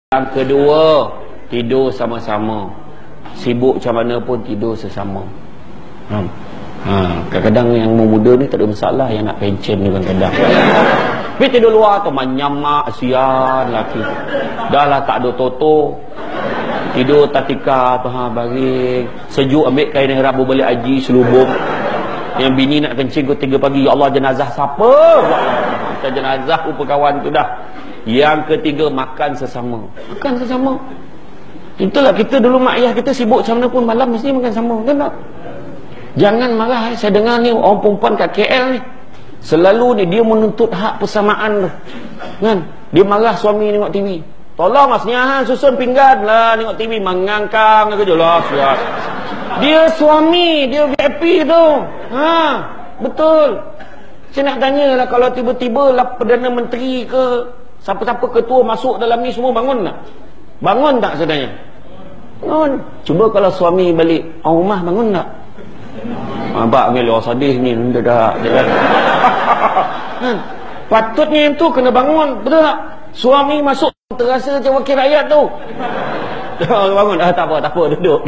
Yang kedua, tidur sama-sama. Sibuk macam mana pun tidur sesama. Kadang-kadang yang muda ni tak ada masalah, yang nak pencen ni kadang-kadang. Tapi tidur luar tu manyamak, asian laki. Dah lah tak ada toto. Tidur tatika tu baring. Sejuk ambil kain ihram balik haji selubung. Yang bini nak kencing ke 3 pagi, ya Allah jenazah siapa? Macam jenazah rupa kawan tu dah. Yang ketiga, makan sesama. Makan sesama. Itulah kita dulu mak ayah kita sibuk macam mana pun malam mesti makan sama, kan tak? Jangan marah. Saya dengar ni orang perempuan kat KL ni selalu ni dia menuntut hak persamaan tu, kan? Dia marah suami tengok TV. Tolong mas Niahan susun pinggan lah tengok TV, mengangkang ke je lah. Dia suami, dia VIP tu. Betul. Saya nak tanya lah, kalau tiba-tiba lah Perdana Menteri ke siapa-siapa ketua masuk dalam ni, semua bangun tak? Bangun tak saya tanya? Bangun. Cuba kalau suami balik orang rumah, bangun tak? Nampak ni orang sadis ni, dah. Patutnya yang tu kena bangun, betul tak? Suami masuk terasa macam wakil rakyat tu. Bangun. Tak apa, duduk.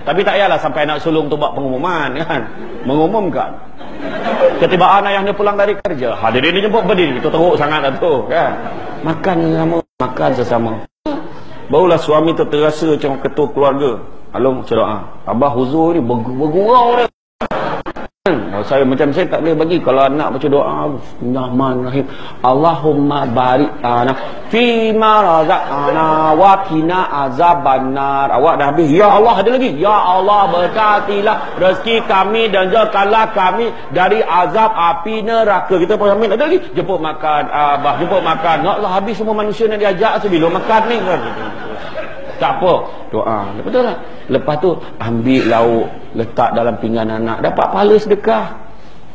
Tapi tak payahlah sampai anak sulung tu buat pengumuman, kan? Mengumumkan ketibaan ayahnya pulang dari kerja, hadirin dijemput berdiri, itu teruk sangat lah tu, kan? Makan sesama. Barulah suami tu terasa macam ketua keluarga. Halo, baca doa. Abah huzur ni bergurau dia. Saya tak boleh bagi kalau anak baca doa Bismillahirrahmanirrahim, Allahumma barik lana fima razaqana wa qina azabannar. Awak dah habis, ya Allah ada lagi, ya Allah berkatilah rezeki kami dan jauhkanlah kami dari azab api neraka. Kita pun amin, ada lagi, jemput makan abah, jemput makan. Ya Allah, habis semua manusia yang diajak sebelum makan ni, kan? Tak apa, doa. Betul tak? Lepas tu ambil lauk, letak dalam pinggan anak, dapat pahala sedekah.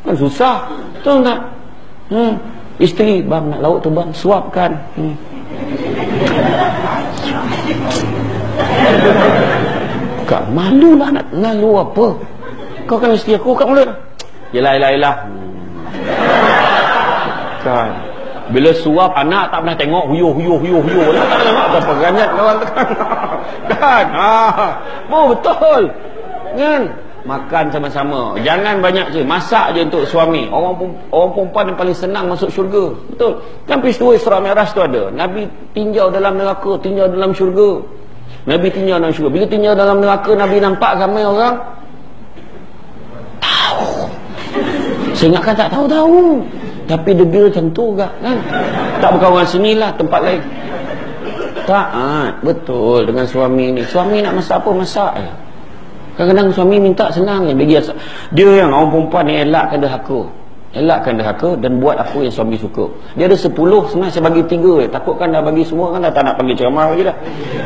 Kan susah, betul tak? Isteri, bang nak lauk tu bang, suapkan. Kak malu lah, nak malu apa? Kau kan isteri aku, kat malu. Yelah. Kan bila suap anak tak pernah tengok huyuh. Tak tengok apa ganyat kawan tekan. Kan? Betul. Kan? Makan sama-sama. Jangan banyak je. Masak je untuk suami. Orang perempuan yang paling senang masuk syurga. Betul. Kan peristiwa Isra Mi'raj tu ada. Nabi tinjau dalam neraka, tinjau dalam syurga. Nabi tinjau dalam syurga. Bila tinjau dalam neraka, Nabi nampak ramai orang tahu. Saya ingatkan tak tahu. Tapi degil macam tu kan? Tak bukan orang sini lah, tempat lain. Taat betul dengan suami ni. Suami nak masak apa, masak je. Kadang-kadang suami minta, senang je bagi. Dia yang orang perempuan ni elakkan dahaka dan buat apa yang suami suka. Dia ada 10, sebenarnya saya bagi 3 je. Takutkan dah bagi semua kan, dah tak nak panggil ceramah lagi dah.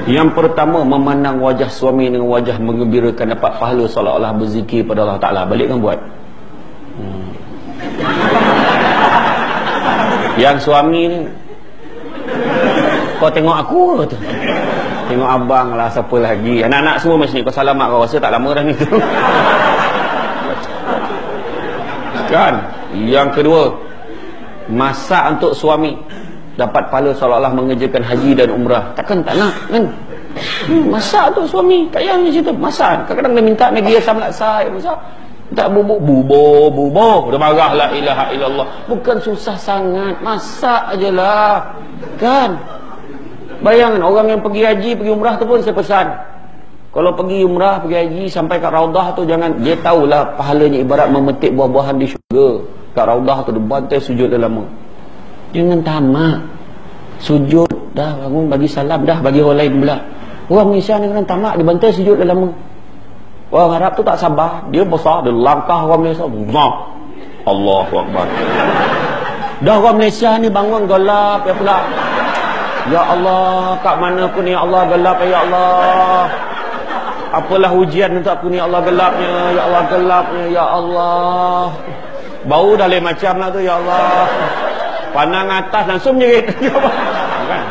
Yang pertama, memandang wajah suami dengan wajah menggembirakan, dapat pahala seolah-olah berzikir pada Allah Ta'ala. Balik kan buat. Yang suami ni, kau tengok aku tu, tengok abang lah, siapa lagi, anak-anak semua macam ni, kau salam mak kau, rasa tak lama dah ni tu. Kan? Yang kedua, masak untuk suami, dapat pahala seolah-olah mengerjakan haji dan umrah. Takkan tak nak, kan? Masak untuk suami, tak payah di situ, masak. Kadang-kadang dia minta Maggi asam laksa, masak. Tak bubuk dah marah, la ilaha illallah. Bukan susah sangat, masak ajalah, kan? Bayangkan orang yang pergi haji, pergi umrah tu pun saya pesan, kalau pergi umrah, pergi haji, sampai kat Raudah tu jangan, dia tahulah pahalanya ibarat memetik buah-buahan di syurga. Kat Raudah tu dia bantai sujud dah lama. Jangan tamak. Sujud dah, bangun bagi salam dah, bagi orang lain pula. Orang Malaysia ni kan tamak, dia bantai sujud dah lama. Orang Arab tu tak sabar, dia besar, dia langkah orang Malaysia. Allahu Akbar. Dah orang Malaysia ni bangun gelap ya pula. Ya Allah, kat mana pun ni ya Allah gelap ya Allah. Apalah ujian untuk aku ni ya Allah, gelapnya, ya Allah gelapnya, ya Allah. Bau dah lain macam lah tu ya Allah. Pandang atas langsung menjerit. Kan?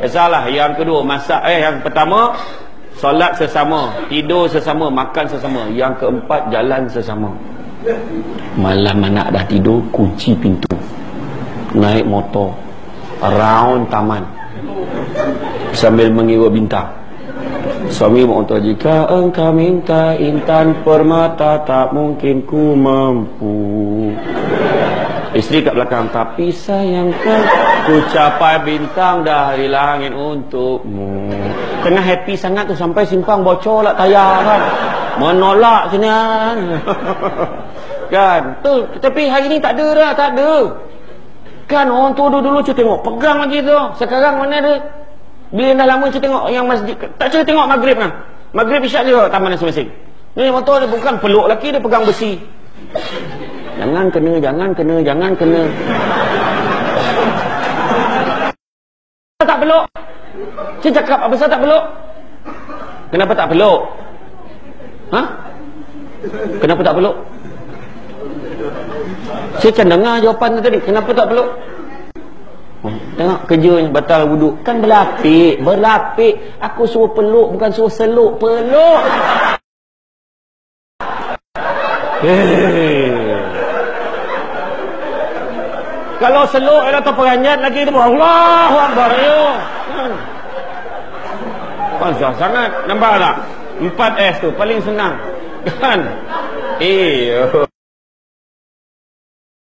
Salah. Yang kedua, masak. Yang pertama, solat sesama, tidur sesama, makan sesama. Yang keempat, jalan sesama. Malam anak dah tidur, kunci pintu, naik motor, around taman, sambil mengira bintang. Suami mengontor, jika engkau minta intan permata, tak mungkin ku mampu. Isteri kat belakang, tapi sayangkan ku capai bintang dari langit untukmu. Tengah happy sangat tu sampai simpang bocor lah tayar kan. Menolak sini kan. Kan tu, tapi hari ni tak ada dah, tak ada. Kan orang tu dulu saya tengok pegang lagi tu. Sekarang mana ada? Bila dah lama saya tengok yang masjid, tak saya tengok maghrib kan. Maghrib isyak dia taman masing-masing. Ni motor dia bukan peluk lelaki, dia pegang besi. Jangan kena, jangan kena, jangan kena. Tak peluk. Saya cakap apa pasal tak peluk? Kenapa tak peluk? Ha? Kenapa tak peluk? Saya kan dengar jawapan tadi. Kenapa tak peluk? Tengok kerjanya batal wuduk. Kan berlapik, berlapik. Aku suruh peluk, bukan suruh seluk. Peluk. Kalau seluk atau peranjat lagi tu, Allahu Akbar. Panjang sangat. Nampak tak? 4S tu paling senang. Kan?